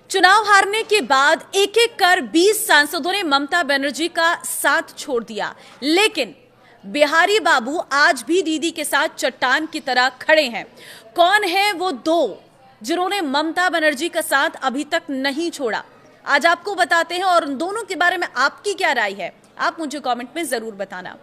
चुनाव हारने के बाद एक एक कर 20 सांसदों ने ममता बनर्जी का साथ छोड़ दिया, लेकिन बिहारी बाबू आज भी दीदी के साथ चट्टान की तरह खड़े हैं। कौन है वो दो जिन्होंने ममता बनर्जी का साथ अभी तक नहीं छोड़ा, आज आपको बताते हैं और उन दोनों के बारे में आपकी क्या राय है, आप मुझे कमेंट में जरूर बताना।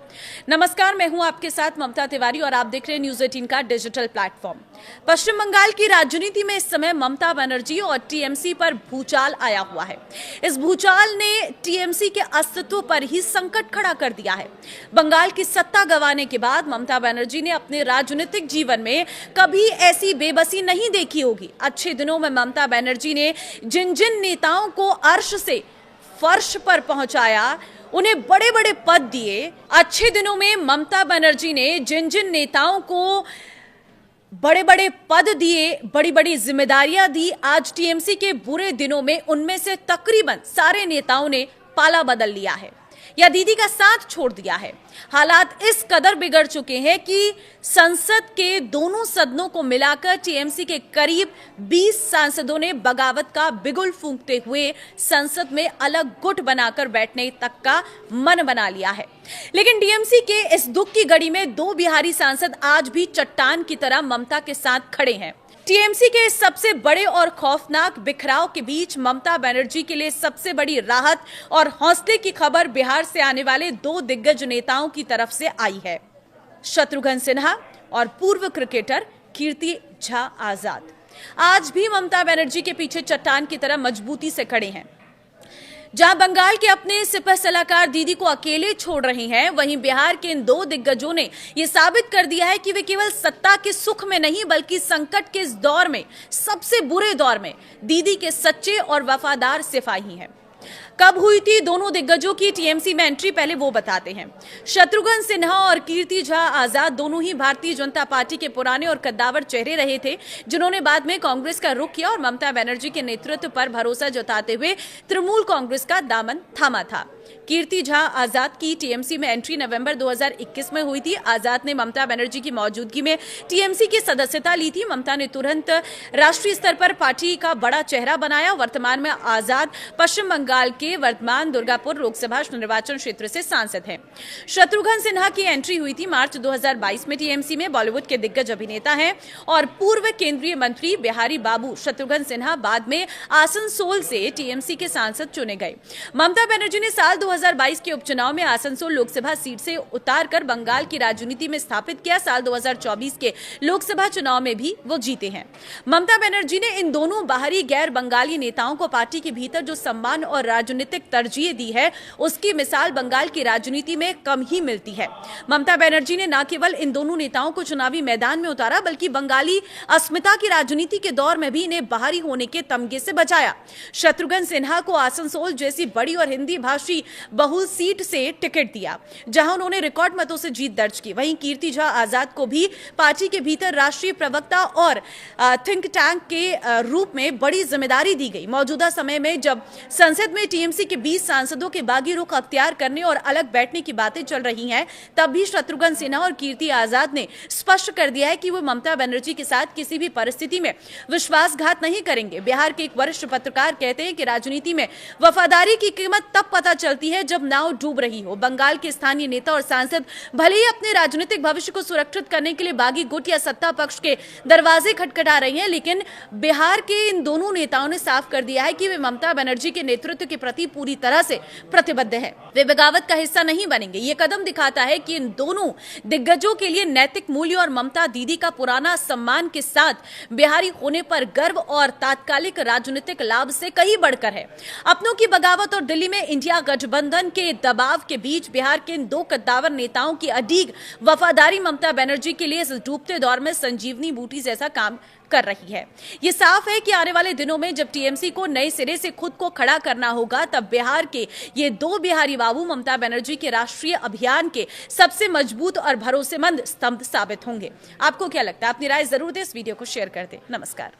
नमस्कार, मैं हूं आपके साथ ममता तिवारी और आप देख रहे हैं न्यूज़ 18 का डिजिटल प्लेटफॉर्म। पश्चिम बंगाल की राजनीति में इस समय ममता बनर्जी और टीएमसी पर भूचाल आया हुआ है। इस भूचाल ने टीएमसी के अस्तित्व पर ही संकट खड़ा कर दिया है। बंगाल की सत्ता गंवाने के बाद ममता बनर्जी ने अपने राजनीतिक जीवन में कभी ऐसी बेबसी नहीं देखी होगी। अच्छे दिनों में ममता बनर्जी ने जिन जिन नेताओं को अर्श से फर्श पर पहुंचाया, उन्हें बड़े बड़े पद दिए। अच्छे दिनों में ममता बनर्जी ने जिन जिन नेताओं को बड़े बड़े पद दिए, बड़ी बड़ी जिम्मेदारियां दी, आज टीएमसी के बुरे दिनों में उनमें से तकरीबन सारे नेताओं ने पाला बदल लिया है या दीदी का साथ छोड़ दिया है। हालात इस कदर बिगड़ चुके हैं कि संसद के दोनों सदनों को मिलाकर टीएमसी के करीब 20 सांसदों ने बगावत का बिगुल फूंकते हुए संसद में अलग गुट बनाकर बैठने तक का मन बना लिया है। लेकिन टीएमसी के इस दुख की घड़ी में दो बिहारी सांसद आज भी चट्टान की तरह ममता के साथ खड़े हैं। टीएमसी के सबसे बड़े और खौफनाक बिखराव के बीच ममता बनर्जी के लिए सबसे बड़ी राहत और हौसले की खबर बिहार से आने वाले दो दिग्गज नेताओं की तरफ से आई है, शत्रुघ्न सिन्हा और पूर्व क्रिकेटर कीर्ति झा आजाद। आज भी ममता बनर्जी के पीछे चट्टान की तरह मजबूती से खड़े हैं। जहां बंगाल के अपने सिपह सलाहकार दीदी को अकेले छोड़ रहे हैं, वहीं बिहार के इन दो दिग्गजों ने यह साबित कर दिया है कि वे केवल सत्ता के सुख में नहीं बल्कि संकट के इस दौर में, सबसे बुरे दौर में दीदी के सच्चे और वफादार सिपाही हैं। कब हुई थी दोनों दिग्गजों की टीएमसी में एंट्री, पहले वो बताते हैं। शत्रुघ्न सिन्हा और कीर्ति झा आजाद दोनों ही भारतीय जनता पार्टी के पुराने और कद्दावर चेहरे रहे थे, जिन्होंने बाद में कांग्रेस का रुख किया और ममता बनर्जी के नेतृत्व पर भरोसा जताते हुए तृणमूल कांग्रेस का दामन थामा था। कीर्ति झा आजाद की टीएमसी में एंट्री नवंबर 2021 में हुई थी। आजाद ने ममता बनर्जी की मौजूदगी में टीएमसी की सदस्यता ली थी। ममता ने तुरंत राष्ट्रीय स्तर पर पार्टी का बड़ा चेहरा बनाया। वर्तमान में आजाद पश्चिम बंगाल के वर्धमान दुर्गापुर लोकसभा निर्वाचन क्षेत्र से सांसद हैं। शत्रुघ्न सिन्हा की एंट्री हुई थी मार्च 2022 में टीएमसी में। बॉलीवुड के दिग्गज अभिनेता हैं और पूर्व केंद्रीय मंत्री बिहारी बाबू शत्रुघ्न सिन्हा बाद में आसनसोल से टीएमसी के सांसद चुने गए। ममता बनर्जी ने साल 2022 के उपचुनाव में आसनसोल लोकसभा सीट से उतारकर बंगाल की राजनीति में स्थापित किया। साल 2024 के लोकसभा चुनाव में भी वो जीते हैं। ममता बनर्जी ने इन दोनों बाहरी गैर बंगाली नेताओं को पार्टी के भीतर जो सम्मान और राजनीतिक तरजीह दी है, उसकी मिसाल बंगाल की राजनीति में कम ही मिलती है। ममता बनर्जी ने न केवल इन दोनों नेताओं को चुनावी मैदान में उतारा, बल्कि बंगाली अस्मिता की राजनीति के दौर में भी इन्हें बाहरी होने के तमगे से बचाया। शत्रुघ्न सिन्हा को आसनसोल जैसी बड़ी और हिंदी भाषी बहुल सीट से टिकट दिया, जहां उन्होंने रिकॉर्ड मतों से जीत दर्ज की। वहीं कीर्ति झा आजाद को भी पार्टी के भीतर राष्ट्रीय प्रवक्ता और थिंक टैंक के रूप में बड़ी जिम्मेदारी दी गई। मौजूदा समय में जब संसद में टीएमसी के 20 सांसदों के बागी रुख अख्तियार करने और अलग बैठने की बातें चल रही हैं, तब भी शत्रुघ्न सिन्हा और कीर्ति आजाद ने स्पष्ट कर दिया है कि वो ममता बनर्जी के साथ किसी भी परिस्थिति में विश्वासघात नहीं करेंगे। बिहार के एक वरिष्ठ पत्रकार कहते हैं कि राजनीति में वफादारी की कीमत तब पता चलती है जब नाव डूब रही हो। बंगाल के स्थानीय नेता और सांसद भले ही अपने राजनीतिक भविष्य को सुरक्षित करने के लिए बागी गुट या सत्ता पक्ष के दरवाजे खटखटा रहे हैं, लेकिन बिहार के इन दोनों नेताओं ने साफ कर दिया है कि वे ममता बनर्जी के नेतृत्व के प्रति पूरी तरह से प्रतिबद्ध है। वे बगावत का हिस्सा नहीं बनेंगे। ये कदम दिखाता है कि इन दोनों दिग्गजों के लिए नैतिक मूल्य और ममता दीदी का पुराना सम्मान के साथ बिहारी होने पर गर्व और तात्कालिक राजनीतिक लाभ से कहीं बढ़कर है। अपनों की बगावत और दिल्ली में इंडिया गठबंधन के दबाव के बीच बिहार के इन दो कद्दावर नेताओं की अडीग वफादारी ममता बनर्जी के लिए इस डूबते दौर में संजीवनी बूटी जैसा काम कर रही है। ये साफ है कि आने वाले दिनों में जब टीएमसी को नए सिरे से खुद को खड़ा करना होगा, तब बिहार के ये दो बिहारी बाबू ममता बनर्जी के राष्ट्रीय अभियान के सबसे मजबूत और भरोसेमंद स्तंभ साबित होंगे। आपको क्या लगता है? अपनी राय जरूर दें, इस वीडियो को शेयर कर दें। नमस्कार।